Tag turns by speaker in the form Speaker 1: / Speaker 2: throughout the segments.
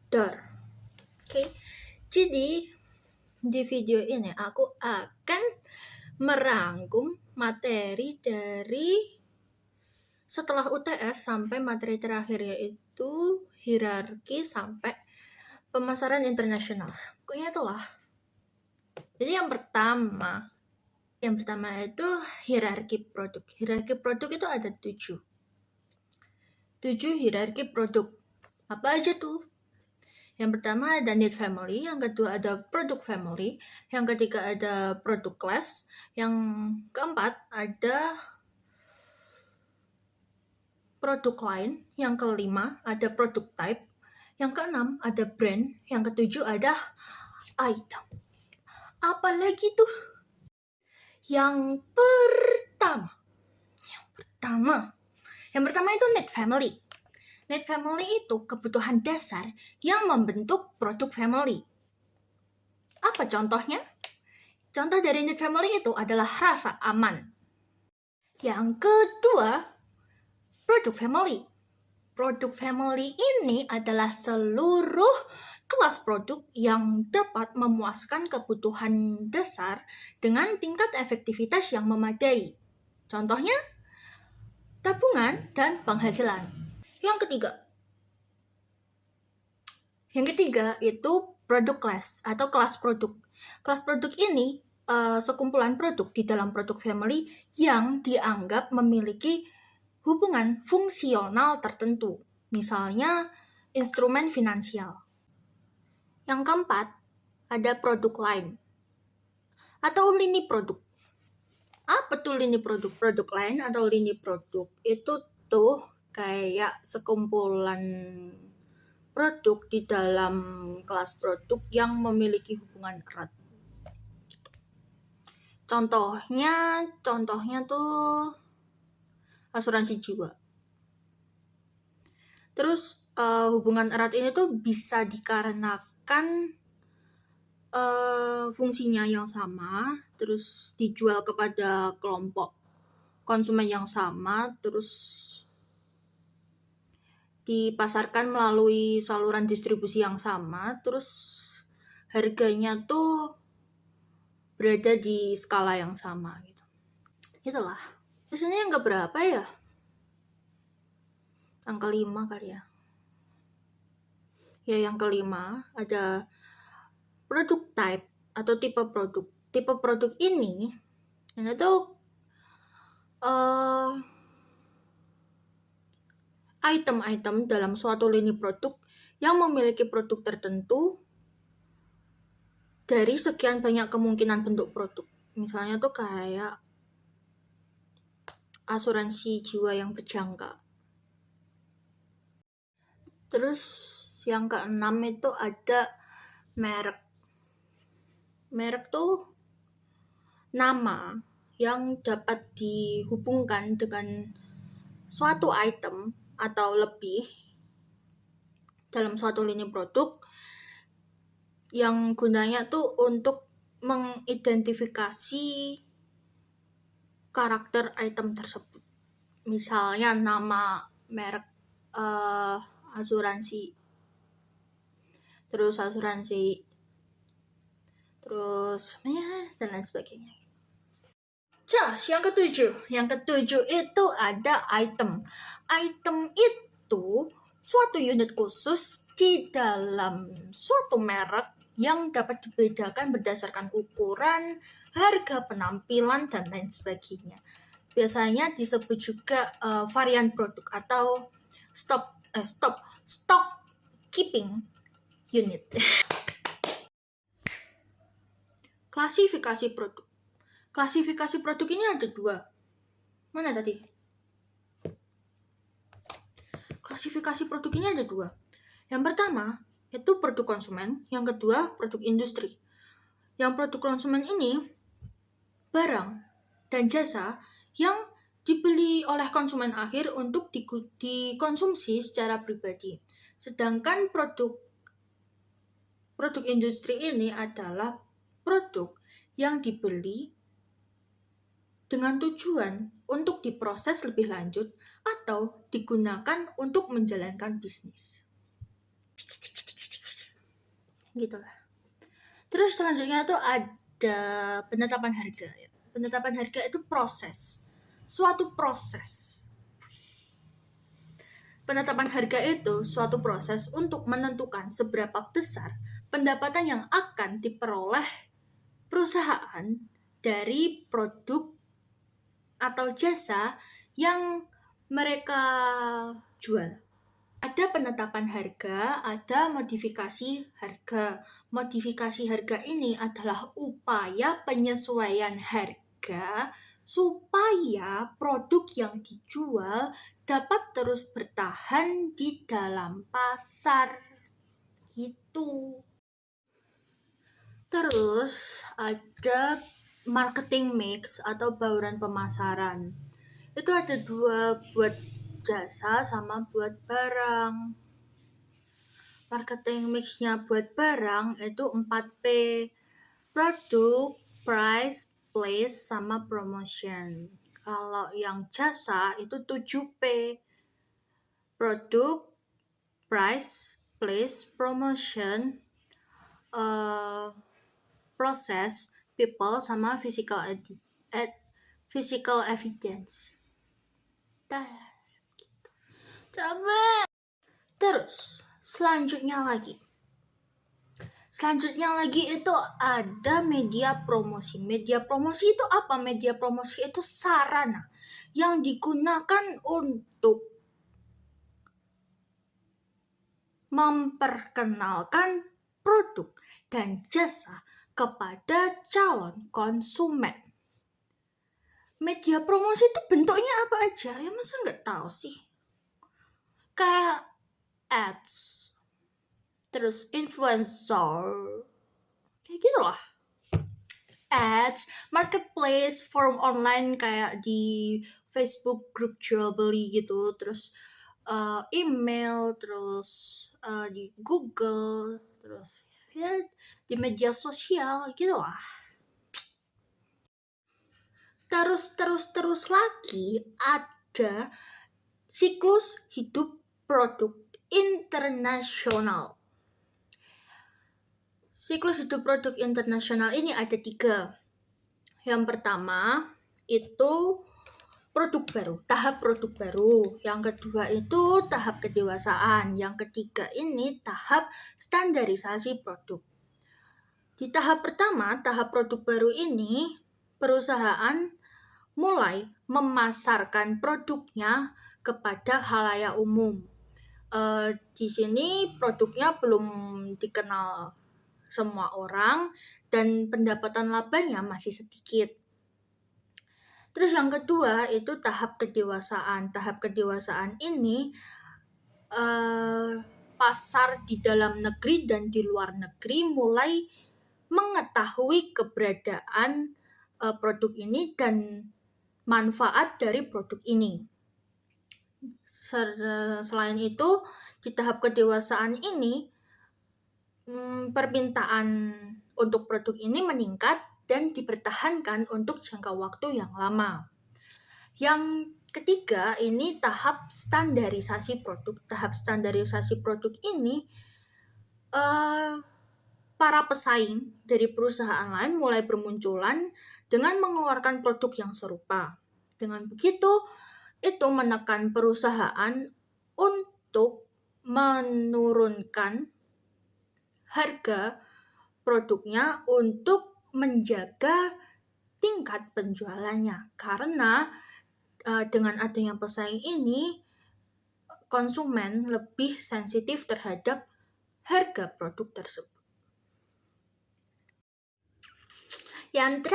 Speaker 1: Oke, jadi di video ini aku akan merangkum materi dari setelah UTS sampai materi terakhir, yaitu hierarki sampai pemasaran internasional. Pokoknya itulah. Jadi yang pertama itu hierarki produk. Hierarki produk itu ada 7 hierarki produk. Apa aja tuh? Yang pertama ada need family, yang kedua ada product family, yang ketiga ada product class, yang keempat ada product line, yang kelima ada product type, yang keenam ada brand, yang ketujuh ada item. Apalagi tuh? Yang pertama itu need family. Need family itu kebutuhan dasar yang membentuk produk family. Apa contohnya? Contoh dari need family itu adalah rasa aman. Yang kedua, produk family. Produk family ini adalah seluruh kelas produk yang dapat memuaskan kebutuhan dasar dengan tingkat efektivitas yang memadai. Contohnya, tabungan dan penghasilan. Yang ketiga itu product class atau kelas produk. Kelas produk ini sekumpulan produk di dalam produk family yang dianggap memiliki hubungan fungsional tertentu, misalnya instrumen finansial. Yang keempat, ada produk line atau lini produk. Apa tuh lini produk? Produk line atau lini produk itu tuh kayak sekumpulan produk di dalam kelas produk yang memiliki hubungan erat. Contohnya tuh asuransi jiwa. Terus hubungan erat ini tuh bisa dikarenakan fungsinya yang sama, terus dijual kepada kelompok konsumen yang sama, terus dipasarkan melalui saluran distribusi yang sama, terus harganya tuh berada di skala yang sama gitu. Itulah. Biasanya yang keberapa ya? Yang kelima kali ya. Ya, yang kelima ada produk type atau tipe produk. Tipe produk ini itu item-item dalam suatu lini produk yang memiliki produk tertentu dari sekian banyak kemungkinan bentuk produk. Misalnya tuh kayak asuransi jiwa yang berjangka. Terus yang keenam itu ada merek. Merek tuh nama yang dapat dihubungkan dengan suatu item atau lebih dalam suatu lini produk yang gunanya tuh untuk mengidentifikasi karakter item tersebut. Misalnya nama merek asuransi, terus dan lain sebagainya. Yang ketujuh itu ada item. Item itu suatu unit khusus di dalam suatu merek yang dapat dibedakan berdasarkan ukuran, harga, penampilan, dan lain sebagainya. Biasanya disebut juga varian produk atau stock keeping unit. Klasifikasi produk. Klasifikasi produk ini ada 2. Mana tadi? Klasifikasi produk ini ada 2. Yang pertama itu produk konsumen, yang kedua produk industri. Yang produk konsumen ini barang dan jasa yang dibeli oleh konsumen akhir untuk dikonsumsi secara pribadi. Sedangkan produk industri ini adalah produk yang dibeli dengan tujuan untuk diproses lebih lanjut atau digunakan untuk menjalankan bisnis. gitulah. Terus selanjutnya itu ada penetapan harga. Penetapan harga itu suatu proses. Penetapan harga itu suatu proses untuk menentukan seberapa besar pendapatan yang akan diperoleh perusahaan dari produk atau jasa yang mereka jual. Ada penetapan harga, ada modifikasi harga. Modifikasi harga ini adalah upaya penyesuaian harga supaya produk yang dijual dapat terus bertahan di dalam pasar. Gitu. Terus ada marketing mix atau bauran pemasaran. Itu ada dua, buat jasa sama buat barang. Marketing mixnya buat barang itu 4P. Produk, price, place, sama promotion. Kalau yang jasa itu 7P. Produk, price, place, promotion, process, people, sama physical evidence. Terus selanjutnya lagi itu ada media promosi. Media promosi itu apa? Media promosi itu sarana yang digunakan untuk memperkenalkan produk dan jasa kepada calon konsumen. Media promosi itu bentuknya apa aja? Ya masa nggak tahu sih? Kayak ads, terus influencer, kayak gitu lah. Ads, marketplace, forum online kayak di Facebook grup jual beli gitu, terus email, terus di Google, terus ya di media sosial gitu lah. Terus lagi ada siklus hidup produk internasional. Siklus hidup produk internasional ini ada 3. Yang pertama itu produk baru, tahap produk baru. Yang kedua itu tahap kedewasaan. Yang ketiga ini tahap standarisasi produk. Di tahap pertama, tahap produk baru ini, perusahaan mulai memasarkan produknya kepada khalayak umum. Di sini produknya belum dikenal semua orang dan pendapatan labanya masih sedikit. Terus yang kedua itu tahap kedewasaan. Tahap kedewasaan ini pasar di dalam negeri dan di luar negeri mulai mengetahui keberadaan produk ini dan manfaat dari produk ini. Selain itu, di tahap kedewasaan ini permintaan untuk produk ini meningkat dan dipertahankan untuk jangka waktu yang lama. Yang ketiga ini tahap standarisasi produk. Tahap standarisasi produk ini para pesaing dari perusahaan lain mulai bermunculan dengan mengeluarkan produk yang serupa. Dengan begitu, itu menekan perusahaan untuk menurunkan harga produknya untuk menjaga tingkat penjualannya. Karena dengan adanya pesaing ini, konsumen lebih sensitif terhadap harga produk tersebut. Yang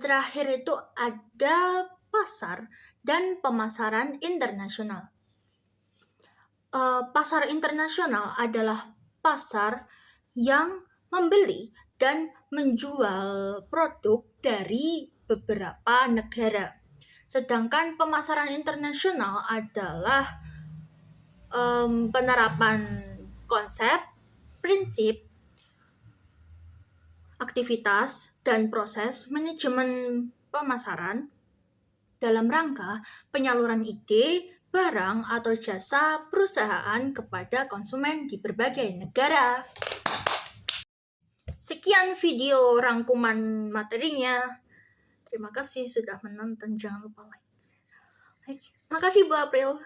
Speaker 1: terakhir itu ada pasar dan pemasaran internasional. Pasar internasional adalah pasar yang membeli dan menjual produk dari beberapa negara. Sedangkan pemasaran internasional adalah penerapan konsep, prinsip, aktivitas, dan proses manajemen pemasaran dalam rangka penyaluran ide, barang, atau jasa perusahaan kepada konsumen di berbagai negara. Sekian video rangkuman materinya. Terima kasih sudah menonton. Jangan lupa like. Makasih Bu April.